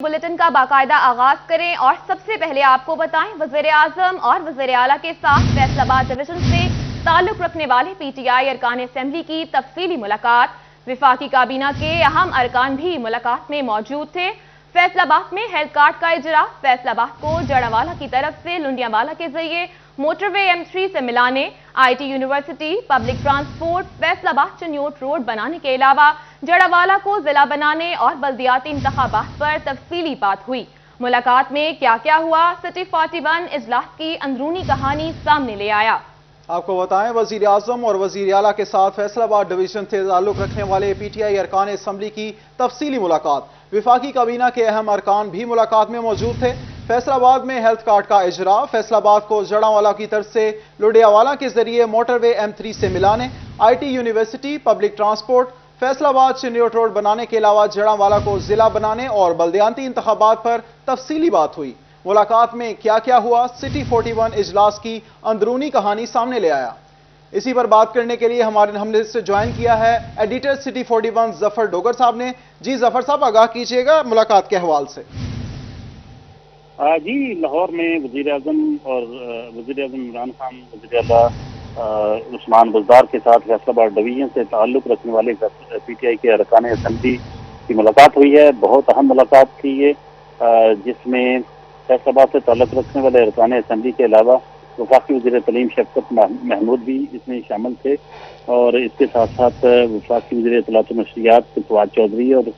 Bulletin का बाकायदा आगाज करें और सबसे पहले आपको बताएं वज़ीर आज़म और वज़ीर आला के साथ फैसलाबाद डिवीजन से ताल्लुक रखने वाले पीटीआई अरकान असेंबली की तफसीली मुलाकात। विफाकी काबीना के अहम अरकान भी मुलाकात में मौजूद थे। फैसलाबाद में हेल्थ कार्ड का इजरा, फैसलाबाद को जड़ावाला की तरफ से लुंडियावाला के जरिए मोटरवे M3 से मिलाने, IT university, public transport, Faisalabad Chiniot road बनाने के अलावा जड़ावाला को जिला बनाने और बल्दियाती इंतखाबात पर तफसीली बात हुई। मुलाकात में क्या क्या हुआ, सिटी 41 इजलास की अंदरूनी कहानी सामने ले आया। आपको बताएं, वजीर आजम और वजीर आला के साथ फैसलाबाद डिवीजन से ताल्लुक रखने वाले पीटीआई अरकान असम्बली की तफसीली मुलाकात। विफाकी काबीना के अहम अरकान भी मुलाकात में मौजूद थे। फैसलाबाद में हेल्थ कार्ड का इजरा, फैसलाबाद को जड़ावाला की तरफ से लुडियावाला के जरिए मोटरवे M3 से मिलाने, IT university, public transport, Faisalabad Chiniot road बनाने के अलावा जड़ावाला को जिला बनाने और बल्दियाती इंतखाबात पर तफसीली बात हुई। मुलाकात में क्या क्या हुआ, सिटी 41 इजलास की अंदरूनी कहानी सामने ले आया। इसी पर बात करने के लिए हमने से ज्वाइन किया है एडिटर सिटी 41 जफर डोगर साहब ने। जी जफर साहब, आगाह कीजिएगा मुलाकात के हवाले से। जी, लाहौर में वज़ीर आज़म और वज़ीर आज़म इमरान खान, वज़ीर आला उस्मान बुज़दार के साथ फैसलाबाद डिवीजन से ताल्लुक रखने वाले पीटीआई के अरकान असेंबली की मुलाकात हुई है। बहुत अहम मुलाकात थी ये, जिसमें फैसलाबाद से ताल्लुक रखने वाले अरकान असेंबली के अलावा वफाकी वज़ीर तलीम शफकत महमूद भी इसमें शामिल थे और इसके साथ साथ वफाकी वज़ीर इत्तलात व नशरियात फवाद चौधरी और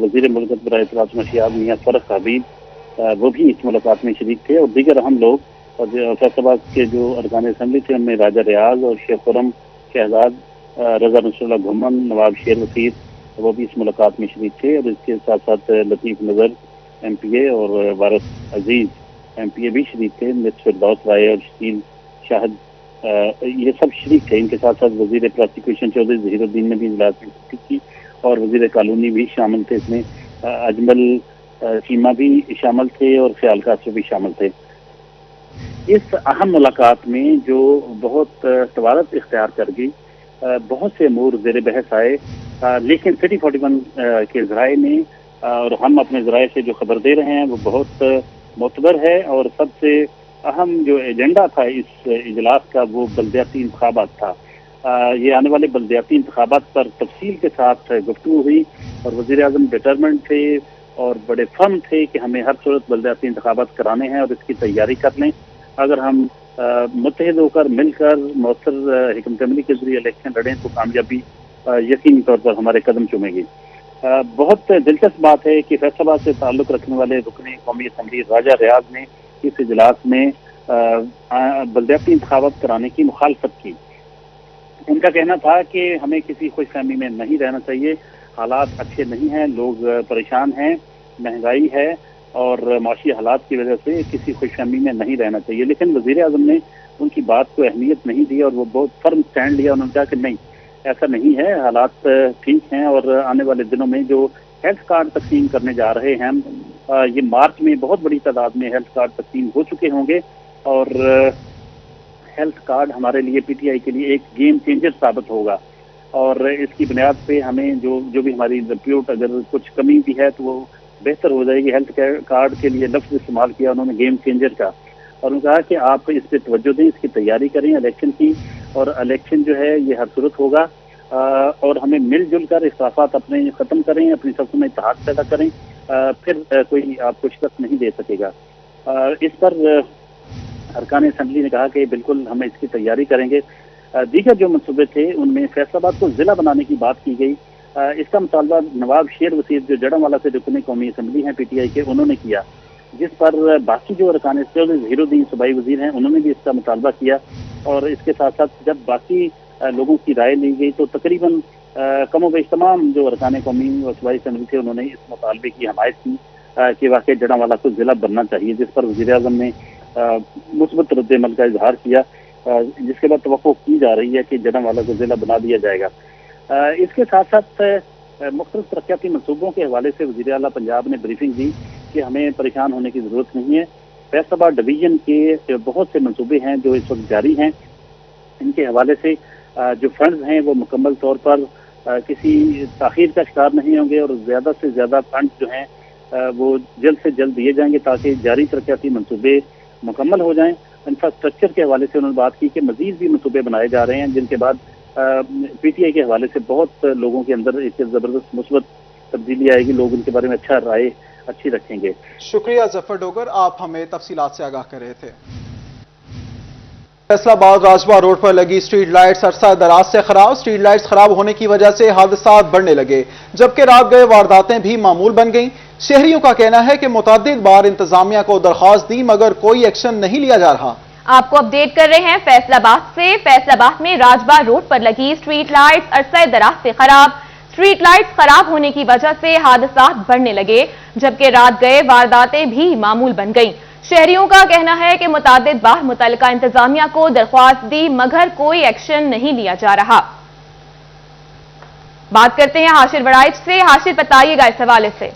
वज़ीर मुल्कत बराए इत्तलात व नशरियात मियां फरख हबीब वो भी इस मुलाकात में शरीक थे और दीगर अहम लोग। और फैसलाबाद के जो अरकान असेंबली थे उनमें राजा रियाज और शेख खुरम शहजाद, रजा नसरुल्लाह घुमन, नवाब शेर वसीर वो भी इस मुलाकात में शरीक थे और इसके साथ साथ लतीफ़ नज़र MPA और वारिस अजीज MPA भी शरीक थे। मिस फिरदौस राय और शकील शाहिद ये सब शरीक थे। इनके साथ साथ वज़ीर प्रोसिक्यूशन चौधरी ज़हीरुद्दीन ने भी इजलास में शिरकत की और वज़ीर कानूनी भी शामिल थे। इसमें अजमल चीमा भी शामिल थे और ख्याल कासर भी शामिल थे। इस अहम मुलाकात में जो बहुत तवारत इख्तियार कर गई, बहुत से अमूर ज़ेर बहस आए, लेकिन सिटी 41 के ज़राए में और हम अपने ज़राए से जो खबर दे रहे हैं वो बहुत मोतबर है और सबसे अहम जो एजेंडा था इस इजलास का वो बल्दियाती इंतखाबात था। ये आने वाले बल्दियाती इंतखाबात पर तफसील के साथ गुफ्तगू हुई और वज़ीर आज़म डिटरमेंट थे और बड़े फर्म थे कि हमें हर सूरत बल्दियाती इंतखाबात कराने हैं और इसकी तैयारी कर लें। अगर हम मुत्तहिद होकर मिलकर मौसर हिकमत अमली के जरिए इलेक्शन लड़ें तो कामयाबी यकीनी तौर पर हमारे कदम चूमेगी। बहुत दिलचस्प बात है कि फैसलाबाद से ताल्लुक रखने वाले रुकने कौमी असम्बली राजा रियाज ने इस इजलास में बल्दियाती इंतखाबात कराने की मुखालफत की। उनका कहना था कि हमें किसी खुशफहमी में नहीं रहना चाहिए, हालात अच्छे नहीं हैं, लोग परेशान हैं, महंगाई है और माशी हालात की वजह से किसी खुशफहमी में नहीं रहना चाहिए। लेकिन वज़ीर आज़म ने उनकी बात को अहमियत नहीं दी और वो बहुत फर्म स्टैंड लिया। उन्होंने कहा कि नहीं, ऐसा नहीं है, हालात ठीक हैं और आने वाले दिनों में जो हेल्थ कार्ड तकसीम करने जा रहे हैं, ये मार्च में बहुत बड़ी तादाद में हेल्थ कार्ड तकसीम हो चुके होंगे और हेल्थ कार्ड हमारे लिए पीटीआई के लिए एक गेम चेंजर साबित होगा और इसकी बुनियाद पे हमें जो भी हमारी रिप्यूट अगर कुछ कमी भी है तो वो बेहतर हो जाएगी। हेल्थ कार्ड के लिए लफ्ज़ इस्तेमाल किया उन्होंने गेम चेंजर का और उन्होंने कहा कि आप इस पर तवज्जो दें, इसकी तैयारी करें इलेक्शन की और इलेक्शन जो है ये हर सूरत होगा और हमें मिलजुल कर इख्तिलाफात अपने ख़त्म करें, अपनी सफ़ों में इत्तेहाद पैदा करें, फिर कोई आपको शिकस्त नहीं दे सकेगा। इस पर अरकान असेंबली ने कहा कि बिल्कुल हम इसकी तैयारी करेंगे। दीगर जो मनसूबे थे उनमें फैसलाबाद को जिला बनाने की बात की गई। इसका मुतालबा नवाब शेर वसीर जो जड़ावाला से रुकने कौमी असम्बली हैं पीटीआई के, उन्होंने किया, जिस पर बाकी जो अरकान असेंबली ज़हीरुद्दीन सूबाई वज़ीर हैं उन्होंने भी इसका मुतालबा किया और इसके साथ साथ जब बाकी लोगों की राय ली गई तो तकरीबन कम बेश तमाम जो अरकान कौमी और सूबाई असम्बली थे उन्होंने इस मुतालबे की हमायत की कि वाकई जड़ावाला को जिला बनना चाहिए, जिस पर वज़ीर आज़म ने मुस्बत रद्द-ए-अमल का इजहार किया, जिसके बाद तवक्को की जा रही है कि जड़ावाला को जिला बना दिया जाएगा। इसके साथ साथ मुख्तलिफ तरक्याती मनसूबों के हवाले से वज़ीर आला पंजाब ने ब्रीफिंग दी कि हमें परेशान होने की ज़रूरत नहीं है। फैसलाबाद डिवीजन के बहुत से मनसूबे हैं जो इस वक्त जारी हैं, इनके हवाले से जो फंड्स हैं वो मुकम्मल तौर पर किसी ताख़ीर का शिकार नहीं होंगे और ज़्यादा से ज़्यादा फंड जो हैं وہ جلد سے جلد دیے جائیں گے تاکہ جاری ترقیاتی منصوبے مکمل ہو جائیں۔ انفراسٹرکچر کے حوالے سے انہوں نے بات کی کہ مزید بھی منصوبے بنائے جا رہے ہیں، جن کے بعد پی ٹی آئی کے حوالے سے بہت لوگوں کے اندر ایک زبردست مثبت تبدیلی آئے گی، لوگ ان کے بارے میں اچھا رائے اچھی رکھیں گے۔ شکریہ ظفر ڈوگر، آپ ہمیں تفصیلات سے آگاہ کر رہے تھے۔ فیصل آباد راجبا روڈ پر لگی اسٹریٹ لائٹس عرصہ دراز سے خراب، اسٹریٹ لائٹس خراب ہونے کی وجہ سے حادثات بڑھنے لگے، جبکہ رات گئے وارداتیں بھی معمول بن گئیں۔ شہریوں کا کہنا ہے کہ متعدد بار انتظامیہ کو درخواست دی مگر کوئی ایکشن نہیں لیا جا رہا۔ آپ کو اپڈیٹ کر رہے ہیں فیصل آباد سے۔ فیصل آباد میں راجبا روڈ پر لگی اسٹریٹ لائٹس عرصہ دراز سے خراب، اسٹریٹ لائٹس خراب ہونے کی وجہ سے حادثات بڑھنے لگے، جبکہ رات گئے وارداتیں بھی معمول بن گئیں۔ شہریوں کا کہنا ہے کہ متعدد بار متعلقہ انتظامیہ کو درخواست دی مگر کوئی ایکشن نہیں لیا جا رہا۔ بات کرتے ہیں حاشر وڑائچ سے۔ حاشر بتائیے گا اس حوالے سے۔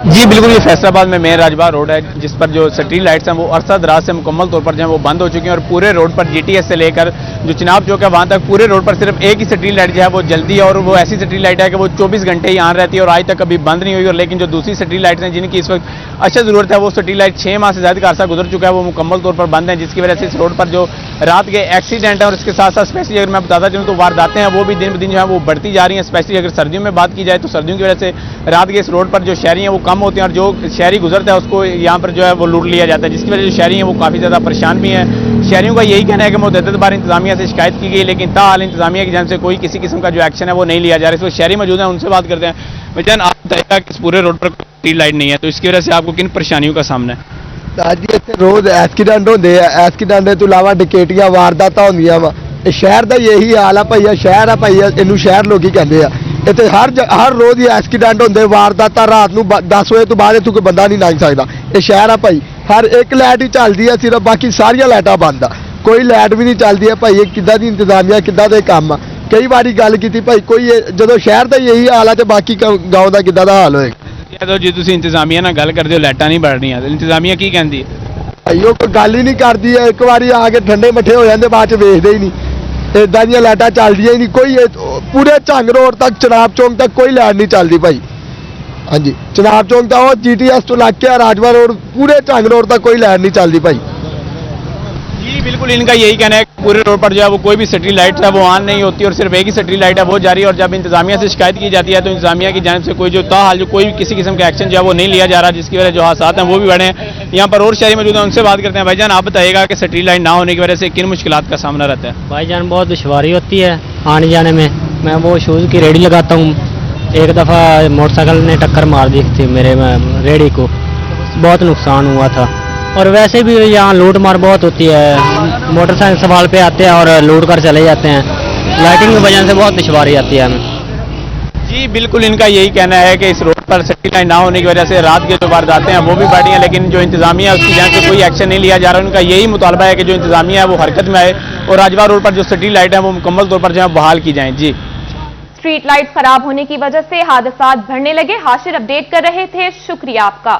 جی بالکل، یہ فیصل آباد میں مین راجبا روڈ ہے جس پر جو اسٹریٹ لائٹس ہیں وہ عرصہ دراز سے مکمل طور پر جو ہے وہ بند ہو چکی ہیں، اور پورے روڈ پر جی ٹی ایس سے لے کر جو چناب چوک ہے وہاں تک پورے روڈ پر صرف ایک ہی اسٹریٹ لائٹ جو ہے وہ جلتی ہے، اور وہ ایسی اسٹریٹ لائٹ ہے کہ وہ 24 گھنٹے ہی آن رہتی ہے اور آج تک کبھی بند نہیں ہوئی، اور لیکن جو دوسری اسٹریٹ لائٹس ہیں جن کی اس وقت اچھا ضرورت ہے وہ اسٹریٹ لائٹ 6 ماہ سے زیادہ کا عرصہ گزر چکا ہے، وہ مکمل طور پر بند ہیں، جس کی وجہ سے اس روڈ پر جو رات کے ایکسیڈنٹ ہیں اور اس کے ساتھ ساتھ اسپیشلی اگر میں بتاتا چلوں تو وارداتیں ہیں وہ بھی دن بدن جو ہے وہ بڑھتی جا رہی ہیں۔ اسپیشلی اگر سردیوں میں بات کی جائے تو سردیوں کی وجہ سے رات کے اس روڈ پر جو شہری ہیں وہ کم ہوتے ہیں، اور جو شہری گزرتا ہے اس کو یہاں پر جو ہے وہ لوٹ لیا جاتا ہے، جس کی وجہ سے شہری ہیں وہ کافی زیادہ پریشان بھی ہیں۔ شہریوں کا یہی کہنا ہے کہ متعدد بار انتظامیہ سے شکایت کی گئی لیکن تاحال انتظامیہ کی جانب سے کوئی کسی قسم کا جو ایکشن ہے وہ نہیں لیا جا رہا ہے۔ اس وقت شہری موجود ہیں، ان سے بات کرتے ہیں۔ بھائی جان، آپ بتائیے گا کہ اس پورے روڈ پر اسٹریٹ لائٹ نہیں ہے تو اس کی وجہ سے آپ کو کن پریشانیوں کا سامنا ہے؟ روز ایکسیڈنٹ ہوتے ہیں، ایکسیڈنٹ تو علاوہ ڈکیٹیاں واردات ہوندیاں وا۔ شہر کا یہی حال ہے بھائی، شہر ہے بھائی، یہ شہر لوگ ہی کہتے ہیں۔ اتنے ہر روز ہی ایکسیڈنٹ ہوتے، واردات رات کو 10 بجے تو بعد کوئی بندہ نہیں لنگ سکتا۔ یہ شہر ہے بھائی، ہر ایک لائٹ ہی چلتی ہے صرف، باقی ساریا لائٹاں بند آ، کوئی لائٹ بھی نہیں چلتی ہے بھائی۔ یہ کدھر دی انتظامیہ کدھر دے کام آ؟ کئی باری گل کی بھائی، کوئی جدو شہر کا یہی حال ہے تو باقی گاؤں کا کدھر دا حال ہوئے گا؟ جی تسی انتظامیہ نال گل کرتے ہو لائٹاں نہیں بڑھ رہی، انتظامیہ کی کہندی ہے؟ بھائی وہ کوئی گل ہی نہیں کرتی ہے، ایک باری آ کے ٹھنڈے مٹھے ہو جاتے بعد ویچتے ہی نہیں، ادا دیا لائٹاں چلدی ہی نہیں۔ کوئی پورے جھنگ روڈ تک چناب چوک تک کوئی لائٹ نہیں چلتی بھائی۔ ہاں جی، چناب چوک تک وہ جی ٹی ایس تو لگ کے راجوا روڈ پورے جھنگ روڈ تک کوئی لائٹ نہیں چلتی بھائی۔ جی بالکل، ان کا یہی کہنا ہے کہ پورے روڈ پر جو ہے وہ کوئی بھی اسٹریٹ لائٹ ہے وہ آن نہیں ہوتی اور صرف ایک ہی اسٹریٹ لائٹ ہے وہ جاری ہے، اور جب انتظامیہ سے شکایت کی جاتی ہے تو انتظامیہ کی جانب سے کوئی جو تاحال جو کوئی کسی قسم کا ایکشن جو ہے وہ نہیں لیا جا رہا، جس کی وجہ سے جو حادثات ہیں وہ بھی بڑھے ہیں۔ یہاں پر اور شہری موجود ہیں، ان سے بات کرتے ہیں۔ بھائی جان، آپ بتائیے گا کہ اسٹریٹ لائٹ نہ ہونے کی وجہ سے کن مشکلات کا سامنا رہتا ہے؟ بھائی جان، بہت دشواری ہوتی ہے آنے جانے میں۔ میں وہ شوز کی ریڑھی لگاتا ہوں، ایک دفعہ موٹر سائیکل نے ٹکر مار دی تھی میرے ریڑھی کو، بہت نقصان ہوا تھا۔ اور ویسے بھی یہاں لوٹ مار بہت ہوتی ہے، موٹر سائیکل سوال پہ آتے ہیں اور لوٹ کر چلے جاتے ہیں، لائٹنگ کی وجہ سے بہت دشواری آتی ہے ہمیں۔ جی بالکل، ان کا یہی کہنا ہے کہ اس روڈ پر اسٹریٹ لائٹ نہ ہونے کی وجہ سے رات کے جو وارداتیں ہیں وہ بھی بڑھی ہیں، لیکن جو انتظامیہ ہے اس کی جانب سے کوئی ایکشن نہیں لیا جا رہا۔ ان کا یہی مطالبہ ہے کہ جو انتظامیہ ہے وہ حرکت میں آئے اور راجبا روڈ پر جو اسٹریٹ لائٹ ہیں وہ مکمل طور پر جو ہے بحال کی جائیں۔ جی، اسٹریٹ لائٹ خراب ہونے کی وجہ سے حادثات بڑھنے لگے۔ حاشر اپڈیٹ کر رہے تھے، شکریہ آپ کا۔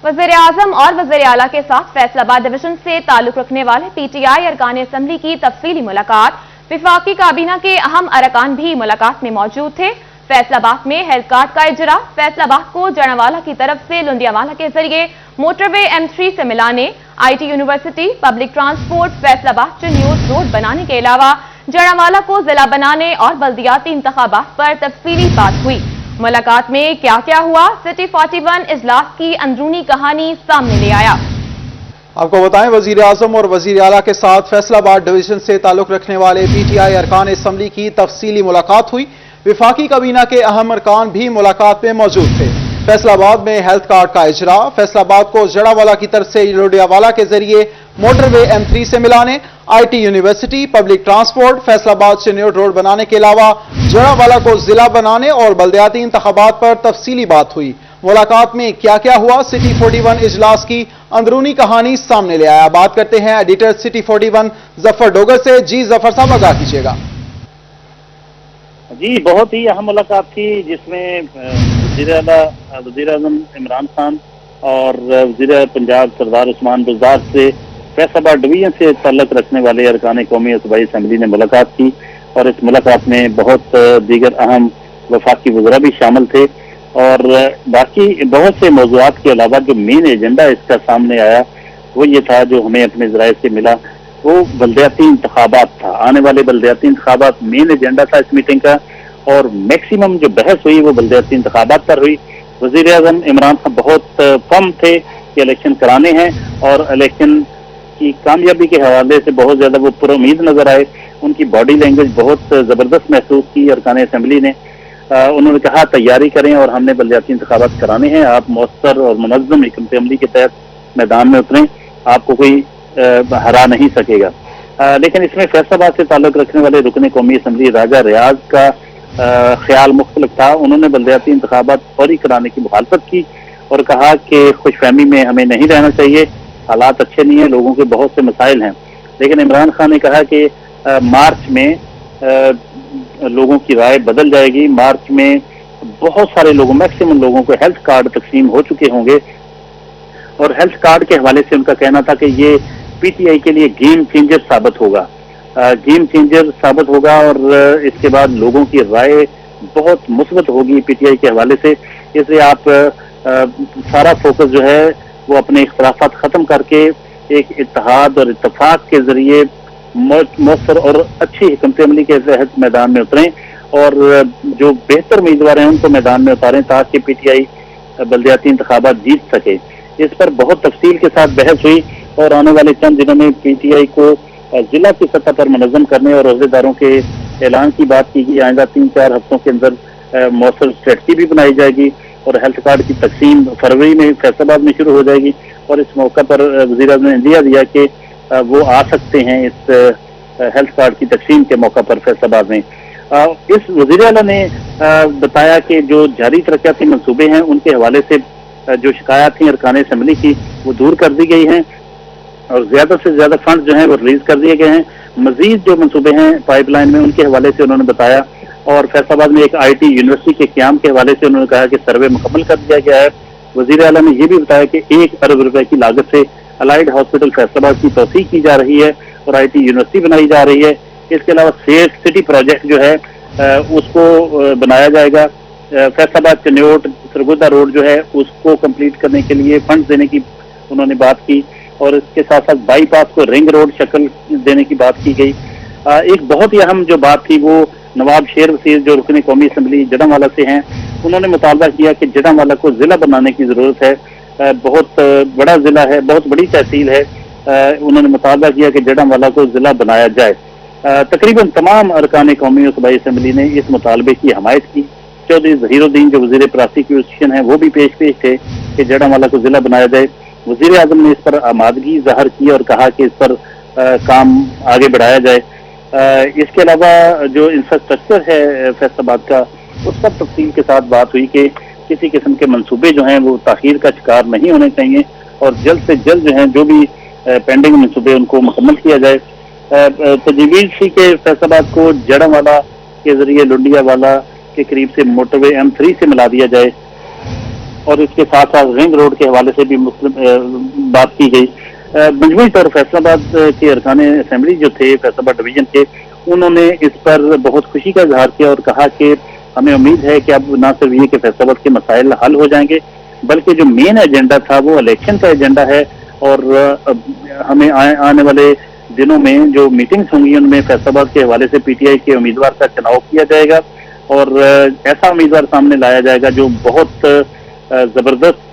وزیر اعظم اور وزیر اعلیٰ کے ساتھ فیصل آباد ڈویژن سے تعلق رکھنے والے پی ٹی آئی ارکان اسمبلی کی تفصیلی ملاقات۔ وفاقی کابینہ کے اہم ارکان بھی ملاقات میں موجود تھے۔ فیصل آباد میں ہیلتھ کارڈ کا اجرا، فیصل آباد کو جڑاوالا کی طرف سے لندیاوالا کے ذریعے موٹر وے M3 سے ملانے، I T university, public transport, Faisal آباد چنیوٹ روڈ بنانے کے علاوہ جڑاوالا کو ضلع بنانے اور بلدیاتی انتخابات پر تفصیلی بات ہوئی۔ ملاقات میں کیا کیا ہوا، سٹی 41 اجلاس کی اندرونی کہانی سامنے لے آیا۔ آپ کو بتائیں، وزیر اعظم اور وزیر اعلیٰ کے ساتھ فیصل آباد ڈویژن سے تعلق رکھنے والے پی ٹی آئی ارکان اسمبلی کی تفصیلی ملاقات ہوئی۔ وفاقی کابینہ کے اہم ارکان بھی ملاقات میں موجود تھے۔ فیصل آباد میں ہیلتھ کارڈ کا اجرا، فیصل آباد کو جڑاوالا کی طرف سے لونڈیاوالا کے ذریعے موٹر وے M3 سے ملانے، I T university, public transport, Faisal آباد چنیوٹ روڈ بنانے کے علاوہ جڑاوالا کو ضلع بنانے اور بلدیاتی انتخابات پر تفصیلی بات ہوئی۔ ملاقات میں کیا کیا ہوا، سٹی 41 اجلاس کی اندرونی کہانی سامنے لے آیا۔ بات کرتے ہیں ایڈیٹر سٹی 41 ظفر ڈوگر سے۔ جی ظفر صاحب، آگاہ کیجیے گا۔ जी, बहुत ही अहम मुलाकात थी जिसमें वज़ीर आज़म इमरान खान और वज़ीर पंजाब सरदार उस्मान बुज़दार से फैसलाबाद डिवीजन से ताल्लुक़ रखने वाले अरकान कौमी और सूबाई असम्बली ने मुलाकात की और इस मुलाकात में बहुत दीगर अहम वफाकी वज़रा भी शामिल थे और बाकी बहुत से मौज़ूआत के अलावा जो मेन एजेंडा इसका सामने आया वो ये था, जो हमें अपने ज़राए से मिला, वो बल्दियाती इंतखाबात था। आने वाले बल्दियाती इंतखाबात मेन एजेंडा था इस मीटिंग का और मैक्सिमम जो बहस हुई वो बल्दियाती इंतखाबात पर हुई। वज़ीर आज़म इमरान खान बहुत फर्म थे कि इलेक्शन कराने हैं और इलेक्शन की कामयाबी के हवाले से बहुत ज़्यादा वो पुरुम्मीद नजर आए। उनकी बॉडी लैंग्वेज बहुत ज़बरदस्त महसूस की अरकान असम्बली ने। उन्होंने कहा तैयारी करें और हमने बल्दियाती इंतखाबात कराने हैं, आप मौसर और मुनज़्ज़म हिकमत अमली के तहत मैदान में उतरें, आपको कोई हरा नहीं सकेगा। लेकिन इसमें फैसलाबाद से ताल्लुक़ रखने वाले रुकन कौमी असम्बली राजा रियाज का ख्याल मुख्तलिफ था। उन्होंने बल्दियाती इंतखाबात फौरी कराने की मुखालफत की और कहा कि खुशफहमी में हमें नहीं रहना चाहिए, हालात अच्छे नहीं हैं, लोगों के बहुत से मसाइल हैं। लेकिन इमरान खान ने कहा कि मार्च में लोगों की राय बदल जाएगी, मार्च में बहुत सारे लोगों, मैक्सिमम लोगों को हेल्थ कार्ड तकसीम हो चुके होंगे और हेल्थ कार्ड के हवाले से उनका कहना था कि ये पीटीआई के लिए गेम चेंजर साबित होगा, गेम चेंजर साबित होगा और इसके बाद लोगों की राय बहुत मुस्बत होगी पीटीआई के हवाले से। इसलिए आप सारा फोकस जो है वो अपने इख्तलाफात ख़त्म करके एक इत्तेहाद और इत्तेफाक के जरिए मौसर और अच्छी हिकमत अमली के तहत मैदान में उतरें और जो बेहतर उम्मीदवार हैं उनको मैदान में उतारें ताकि पीटीआई बल्दियाती इंतखाबात जीत सके। इस पर बहुत तफसील के साथ बहस हुई और आने वाले चंद दिनों में पीटीआई को जिला की सतह पर मुनज़्ज़म करने और अहदेदारों के ऐलान की बात की गई। आइंदा 3-4 हफ्तों के अंदर मौसर स्ट्रेटजी भी बनाई जाएगी और हेल्थ कार्ड की तकसीम फरवरी में फैसलाबाद में शुरू हो जाएगी और इस मौका पर वज़ीर आज़म ने इंडिया दिया कि वो आ सकते हैं इस हेल्थ कार्ड की तकसीम के मौका पर फैसलाबाद में। इस वज़ीर आला ने बताया कि जो जारी तरक्याती मंसूबे हैं उनके हवाले से जो शिकायत थी अरकान असम्बली की वो दूर कर दी गई हैं और ज़्यादा से ज़्यादा फंड जो हैं वो रिलीज कर दिए गए हैं। मजीद जो मंसूबे हैं पाइपलाइन में उनके हवाले से उन्होंने बताया और फैसलाबाद में एक IT यूनिवर्सिटी के क़याम के हवाले से उन्होंने कहा कि सर्वे मुकम्मल कर दिया गया है। वज़ीर आला ने यह भी बताया कि 1 अरब रुपए की लागत से अलाइड हॉस्पिटल फैसलाबाद की तौसीक़ की जा रही है और IT यूनिवर्सिटी बनाई जा रही है। इसके अलावा सेफ सिटी प्रोजेक्ट जो है उसको बनाया जाएगा। फैसलाबाद चन्योट सरगोदा रोड जो है उसको कंप्लीट करने के लिए फंड देने की उन्होंने बात की और इसके साथ साथ बाईपास को रिंग रोड शक्ल देने की बात की गई। एक बहुत ही अहम जो बात थी वो नवाब शेर वसीर जो रुकन कौमी असम्बली जड़ांवाला से हैं, उन्होंने मुतालबा किया कि जड़ांवाला को ज़िला बनाने की ज़रूरत है। बहुत बड़ा ज़िला है, बहुत बड़ी तहसील है। उन्होंने मुतालबा किया कि जड़ांवाला को ज़िला बनाया जाए। तकरीबन तमाम अरकान कौमी और सूबाई असम्बली ने इस मुतालबे की हमायत की। चौधरी ज़हीरुद्दीन जो वज़ीर प्रोसिक्यूशन है वो भी पेश थे कि जड़ांवाला को ज़िला बनाया जाए। वज़ीर आज़म ने इस पर आमादगी ज़ाहिर की और कहा कि इस पर काम आगे बढ़ाया जाए। इसके अलावा जो इंफ्रास्ट्रक्चर है फैसलाबाद का उस पर तफसील के साथ बात हुई कि किसी किस्म के मंसूबे जो हैं वो ताख़ीर का शिकार नहीं होने चाहिए और जल्द से जल्द जो हैं जो भी पेंडिंग मंसूबे उनको मुकम्मल किया जाए। तजवीज़ थी कि फैसलाबाद को जड़ांवाला के जरिए लुंडियावाला के करीब से मोटरवे M3 से मिला दिया जाए और इसके साथ साथ रिंग रोड के हवाले से भी बात की गई। मजमूई तौर फैसलाबाद के अरकान असम्बली जो थे फैसलाबाद डिवीजन के, उन्होंने इस पर बहुत खुशी का इजहार किया और कहा कि हमें उम्मीद है कि अब न सिर्फ ये कि फैसलाबाद के मसाइल हल हो जाएंगे बल्कि जो मेन एजेंडा था वो इलेक्शन का एजेंडा है और हमें आने वाले दिनों में जो मीटिंग्स होंगी उनमें फैसलाबाद के हवाले से पीटीआई के उम्मीदवार का चुनाव किया जाएगा और ऐसा उम्मीदवार सामने लाया जाएगा जो बहुत ज़बरदस्त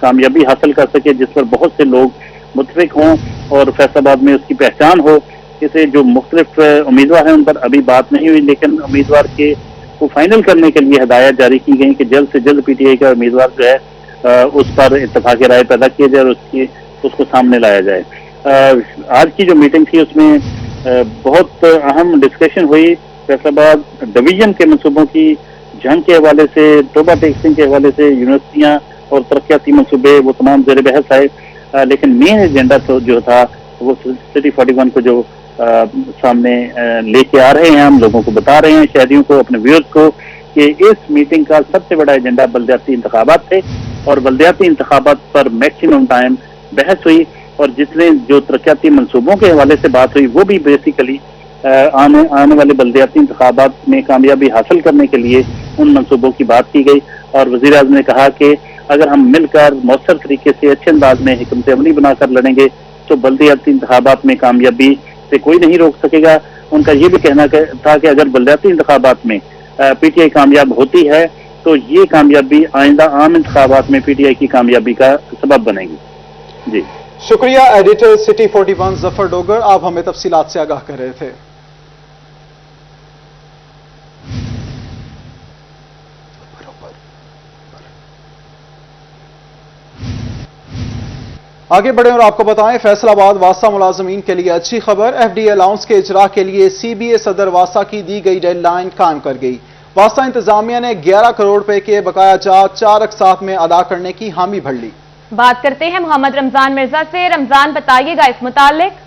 कामयाबी हासिल कर सके, जिस पर बहुत से लोग मुतफिक हों और फैसलाबाद में उसकी पहचान हो। इसे जो मुख्तलिफ उम्मीदवार हैं उन पर अभी बात नहीं हुई लेकिन उम्मीदवार के को फाइनल करने के लिए हदायत जारी की गई कि जल्द से जल्द पीटीआई का उम्मीदवार जो है उस पर इत्तफाक राय पैदा किया जाए और उसको सामने लाया जाए। आज की जो मीटिंग थी उसमें बहुत अहम डिस्कशन हुई फैसलाबाद डिवीजन के मनसूबों की जंग के हवाले से, टोबा टेक्सिंग के हवाले से, यूनिवर्सिटियाँ और तरक्याती मनसूबे वो तमाम ज़ेर बहस आए। लेकिन मेन एजेंडा तो जो था वो सिटी 41 को जो सामने लेके आ रहे हैं, हम लोगों को बता रहे हैं, शहरियों को, अपने व्यूअर्स को, कि इस मीटिंग का सबसे बड़ा एजेंडा बल्दियाती इंतखाबात थे और बल्दियाती इंतखाबात पर मैक्सिमम टाइम बहस हुई और जितने जो तरक्याती मंसूबों के हवाले से बात हुई वो भी बेसिकली आने वाले बल्दियाती इंतखाबात में कामयाबी हासिल करने के लिए उन मंसूबों की बात की गई। और वज़ीर आज़म ने कहा कि अगर हम मिलकर मौसर तरीके से अच्छे अंदाज में हिकमत अमली बनाकर लड़ेंगे तो बल्दियाती इंतखाबात में कामयाबी से कोई नहीं रोक सकेगा। उनका ये भी कहना था कि अगर बल्दियाती इंतखाबात में पीटीआई कामयाब होती है तो ये कामयाबी आइंदा आम इंतखाबात में पीटीआई की कामयाबी का सबब बनेगी। जी शुक्रिया एडिटर सिटी 41 जफर डोगर, आप हमें तफसीलात से आगाह कर रहे थे। आगे बढ़े और आपको बताएं, फैसलाबाद वासा मुलाजमीन के लिए अच्छी खबर। एफडीए अलाउंस के इजरा के लिए सीबीए सदर वासा की दी गई डेडलाइन कायम कर गई। वासा इंतजामिया ने 11 करोड़ रुपए के बकाया चार्ज 4 अक़सात में अदा करने की हामी भर ली। बात करते हैं मोहम्मद रमजान मिर्जा से। रमजान, बताइएगा इस मुतालिक।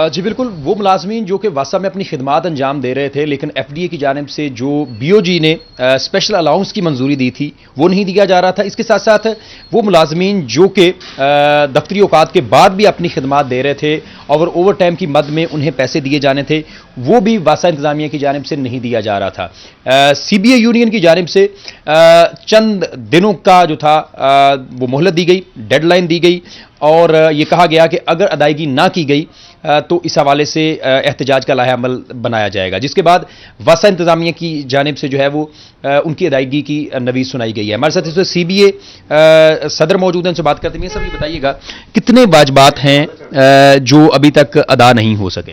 जी बिल्कुल, वो मुलाजमीन जो कि वासा में अपनी खिदमात अंजाम दे रहे थे लेकिन एफडीए की जानिब से जो बीओजी ने स्पेशल अलाउंस की मंजूरी दी थी वो नहीं दिया जा रहा था। इसके साथ साथ वो मुलाजमीन जो कि दफ्तरी औकात के बाद भी अपनी खिदमात दे रहे थे और ओवर टाइम की मद में उन्हें पैसे दिए जाने थे वो भी वासा इंतजामिया की जानिब से नहीं दिया जा रहा था। सीबीए यूनियन की जानिब से चंद दिनों का जो था वो मोहलत दी गई, डेडलाइन दी गई और ये कहा गया कि अगर अदायगी ना की गई तो इस हवाले से एहतजाज का लाहा अमल बनाया जाएगा, जिसके बाद वासा इंतजामिया की जानिब से जो है वो उनकी अदायगी की नवीज़ सुनाई गई है। हमारे साथ इसमें सीबीए सदर मौजूद हैं, उनसे बात करते हैं। सर, ये बताइएगा कितने वाजबात हैं जो अभी तक अदा नहीं हो सके?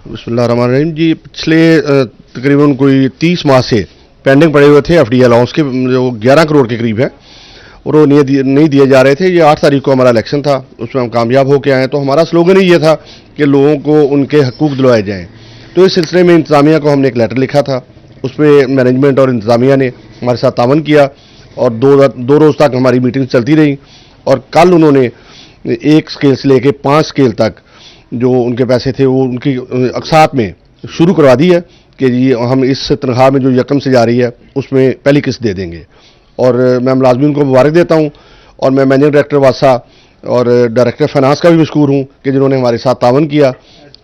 बिस्मिल्लाहिर्रहमानिर्रहीम जी, पिछले तकरीबन कोई 30 माह से पेंडिंग पड़े हुए थे एफडीए अलाउंस के, जो 11 करोड़ के करीब है और वो नहीं दिए जा रहे थे। ये 8 तारीख को हमारा इलेक्शन था, उसमें हम कामयाब होकर आए। तो हमारा स्लोगन ही ये था कि लोगों को उनके हकूक़ दिलवाए जाएँ। तो इस सिलसिले में इंतज़ामिया को हमने एक लेटर लिखा था, उसमें मैनेजमेंट और इंतज़ामिया ने हमारे साथ तावन किया और दो रोज़ तक हमारी मीटिंग चलती रही और कल उन्होंने 1 स्केल से लेकर 5 स्केल तक जो उनके पैसे थे वो उनकी अक़सात में शुरू करवा दी है कि जी हम इस तनख्वाह में जो यकम से जा रही है उसमें पहली किस्त दे देंगे। और मैं मुलाजमीन को मुबारक देता हूँ और मैं मैनेजिंग डायरेक्टर वासा और डायरेक्टर फाइनेंस का भी मशकूर हूँ कि जिन्होंने हमारे साथ तावन किया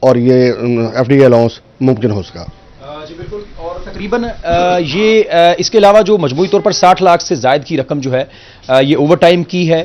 और ये एफडीए अलाउंस मुमकिन हो सका। जी बिल्कुल, और तकरीबन ये इसके अलावा जो मजमूई तौर पर 60 लाख से ज़ायद की रकम जो है ये ओवर टाइम की है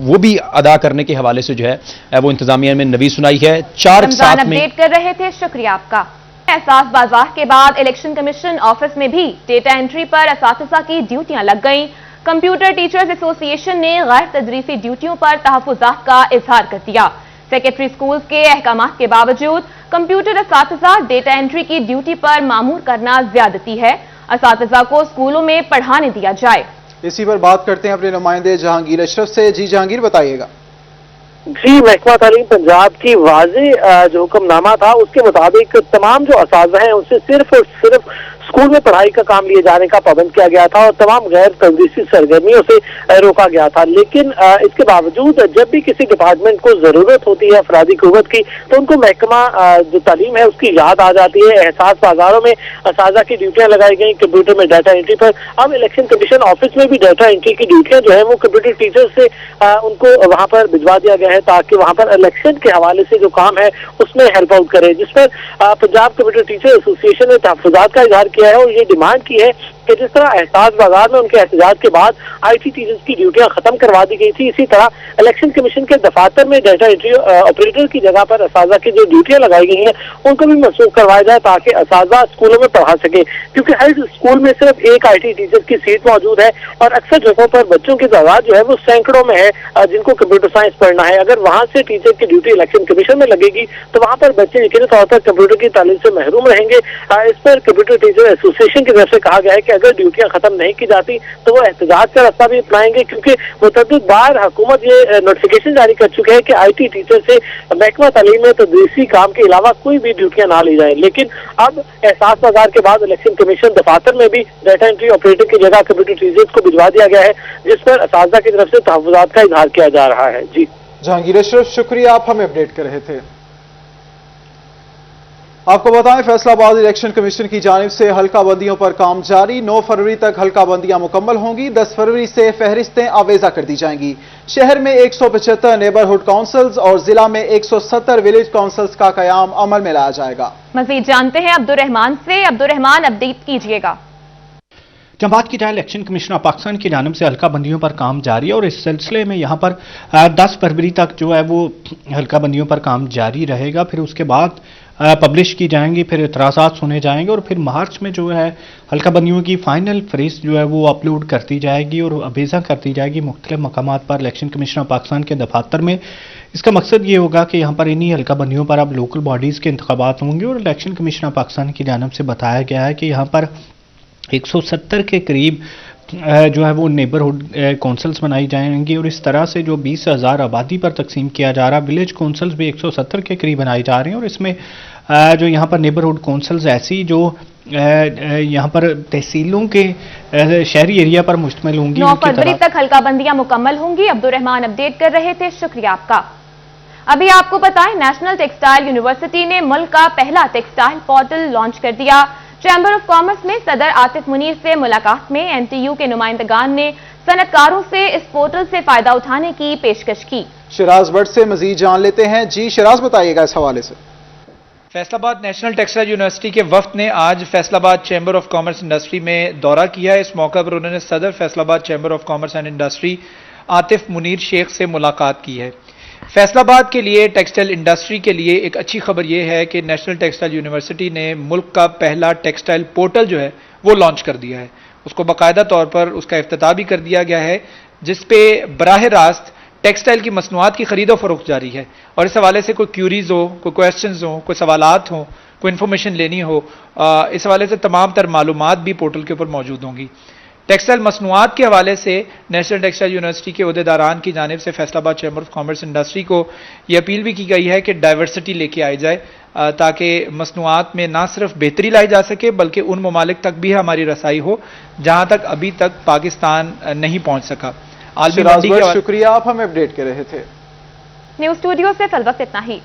वो भी अदा करने के हवाले से जो है वो इंतजामिया में नवीज़ सुनाई है। 4 अक़सात में अपडेट कर रहे थे, शुक्रिया आपका। एहसास बाजार के बाद इलेक्शन कमीशन ऑफिस में भी डेटा एंट्री पर असातिज़ा की ड्यूटियां लग गईं। कंप्यूटर टीचर्स एसोसिएशन ने गैर तदरीसी ड्यूटियों पर तहफ़्फ़ुज़ात का इजहार कर दिया। सेक्रेटरी स्कूल्स के अहकामात के बावजूद कंप्यूटर असातिज़ा डेटा एंट्री की ड्यूटी पर मामूर करना ज़्यादती है। असातिज़ा को स्कूलों में पढ़ाने दिया जाए। इसी पर बात करते हैं अपने नुमाइंदे जहांगीर अशरफ से। जी जहांगीर, बताइएगा। जी, महकमा तालीम पंजाब की वाज़े जो हुक्मनामा था उसके मुताबिक तमाम जो असातिज़ा हैं उनसे सिर्फ और सिर्फ स्कूल में पढ़ाई का काम लिए जाने का पाबंद किया गया था और तमाम गैर तदरीसी सरगर्मियों से रोका गया था। लेकिन इसके बावजूद जब भी किसी डिपार्टमेंट को जरूरत होती है अफरादी कुव्वत की तो उनको महकमा जो तालीम है उसकी याद आ जाती है। एहसास बाजारों में असातिज़ा की ड्यूटियां लगाई गई, कंप्यूटर में डाटा एंट्री पर। अब इलेक्शन कमीशन ऑफिस में भी डाटा एंट्री की ड्यूटियां जो है वो कंप्यूटर टीचर से उनको वहां पर भिजवा दिया गया है ताकि वहां पर इलेक्शन के हवाले से जो काम है उसमें हेल्प आउट करे, जिस पर पंजाब कंप्यूटर टीचर एसोसिएशन ने तहफ़्फ़ुज़ात का इजहार किया है और ये डिमांड की है कि जिस तरह एहसास बाजार में उनके एहतजाज के बाद आईटी टीचर्स की ड्यूटियां खत्म करवा दी गई थी, इसी तरह इलेक्शन कमीशन के दफातर में डाटा एंट्री ऑपरेटर की जगह पर असातिज़ा की जो ड्यूटियां लगाई गई हैं उनको भी मनसूख करवाया जाए ताकि असातिज़ा स्कूलों में पढ़ा सके। क्योंकि हर स्कूल में सिर्फ एक आईटी टीचर की सीट मौजूद है और अक्सर जगहों पर बच्चों की तादाद जो है वो सैकड़ों में है जिनको कंप्यूटर साइंस पढ़ना है। अगर वहां से टीचर की ड्यूटी इलेक्शन कमीशन में लगेगी तो वहां पर बच्चे यकीनी तौर पर कंप्यूटर की तालीम से महरूम रहेंगे। इस पर कंप्यूटर टीचर एसोसिएशन की तरफ से कहा गया है कि अगर ड्यूटियां खत्म नहीं की जाती तो वो एहतजाज का रास्ता भी अपनाएंगे, क्योंकि मुतअद्दिद बार हुकूमत ये नोटिफिकेशन जारी कर चुके हैं कि आईटी टीचर से महकमा तालीम में तदरीसी काम के अलावा कोई भी ड्यूटियां ना ली जाए। लेकिन अब एहसास बाजार के बाद इलेक्शन कमीशन दफातर में भी डाटा एंट्री ऑपरेटर की जगह कंप्यूटर टीचर्स को भिजवा दिया गया है, जिस पर असातिज़ा की तरफ से तहफ़्फ़ुज़ात का इजहार किया जा रहा है। जी जहांगीर अशरफ, शुक्रिया, आप हमें अपडेट कर रहे थे। आपको बताएं, फैसलाबाद इलेक्शन कमीशन की जानिब से हल्का बंदियों पर काम जारी। 9 फरवरी तक हल्का बंदियां मुकम्मल होंगी। 10 फरवरी से फहरिस्तें आवेजा कर दी जाएंगी। शहर में 175 नेबरहुड काउंसिल्स और जिला में 170 विलेज काउंसिल्स का कयाम अमल में लाया जाएगा। मजीद जानते हैं अब्दुर्रहमान से। अब्दुर्रहमान, अपडेट कीजिएगा। जब की जाए, इलेक्शन कमीशन ऑफ पाकिस्तान की जानिब से हल्का बंदियों पर काम जारी है और इस सिलसिले में यहाँ पर 10 फरवरी तक जो है वो हल्का बंदियों पर काम जारी रहेगा। फिर उसके बाद पब्लिश की जाएंगी, फिर इतराज़ात सुने जाएंगे और फिर मार्च में जो है हल्का बंदियों की फाइनल फहरिस्त जो है वो अपलोड कर दी जाएगी और अवेजा कर दी जाएगी मुख्तलिफ मकामात पर इलेक्शन कमीशन ऑफ पाकिस्तान के दफातर में। इसका मकसद ये होगा कि यहाँ पर इन्हीं हल्का बंदियों पर अब लोकल बॉडीज़ के इंतखाबात होंगे और इलेक्शन कमीशन ऑफ पाकिस्तान की जानिब से बताया गया है कि यहाँ पर 170 के करीब जो है वो नेबरहुड कौंसल्स बनाई जाएंगी और इस तरह से जो 20,000 आबादी पर तकसीम किया जा रहा, विलेज कौंसल्स भी 170 के करीब बनाए जा रहे हैं। और इसमें जो यहाँ पर नेबरहुड कौंसल्स ऐसी जो यहाँ पर तहसीलों के शहरी एरिया पर मुश्तमिल होंगी। 9 फरवरी तक हल्का बंदियां मुकम्मल होंगी। अब्दुर्रहमान अपडेट कर रहे थे, शुक्रिया आपका। अभी आपको बताएं, नेशनल टेक्सटाइल यूनिवर्सिटी ने मुल्क का पहला टेक्सटाइल पोर्टल लॉन्च कर दिया। चैम्बर ऑफ कॉमर्स में सदर आतिफ मुनीर से मुलाकात में एनटीयू के नुमाइंदगान ने सनतकारों से इस पोर्टल से फायदा उठाने की पेशकश की। शिराज भट्ट से मजीद जान लेते हैं। जी शिराज, बताइएगा इस हवाले से। फैसलाबाद नेशनल टेक्सटाइल यूनिवर्सिटी के वफ्द ने आज Faisalabad chamber of commerce industry में दौरा किया है। इस मौका पर उन्होंने सदर Faisalabad chamber of commerce and industry Atif Munir Sheikh से मुलाकात की है। फैसलाबाद के लिए, टेक्सटाइल इंडस्ट्री के लिए एक अच्छी खबर यह है कि नेशनल टेक्सटाइल यूनिवर्सिटी ने मुल्क का पहला टेक्सटाइल पोर्टल जो है वो लॉन्च कर दिया है। उसको बाकायदा तौर पर उसका इफ्तिताह भी कर दिया गया है, जिसपे बराह रास्त टेक्सटाइल की मसनूआत की खरीदो फरोख्त जारी है। और इस हवाले से कोई क्यूरीज हो, कोई क्वेश्चंस हो, कोई सवालात हो, कोई इन्फॉर्मेशन लेनी हो, इस हवाले से तमाम तर मालूमात भी पोर्टल के ऊपर मौजूद होंगी। टेक्सटाइल मसनूआत के हवाले से नेशनल टेक्सटाइल यूनिवर्सिटी के अहदेदारान की जानिब से Faisalabad chamber of commerce industry को यह अपील भी की गई है कि डाइवर्सिटी लेके आई जाए, ताकि मसनूआत में ना सिर्फ बेहतरी लाई जा सके बल्कि उन ममालिक तक भी हमारी रसाई हो जहां तक अभी तक पाकिस्तान नहीं पहुंच सका। शुक्रिया, आप हमें अपडेट कर रहे थे। न्यूज स्टूडियो से फिल वक्त इतना ही।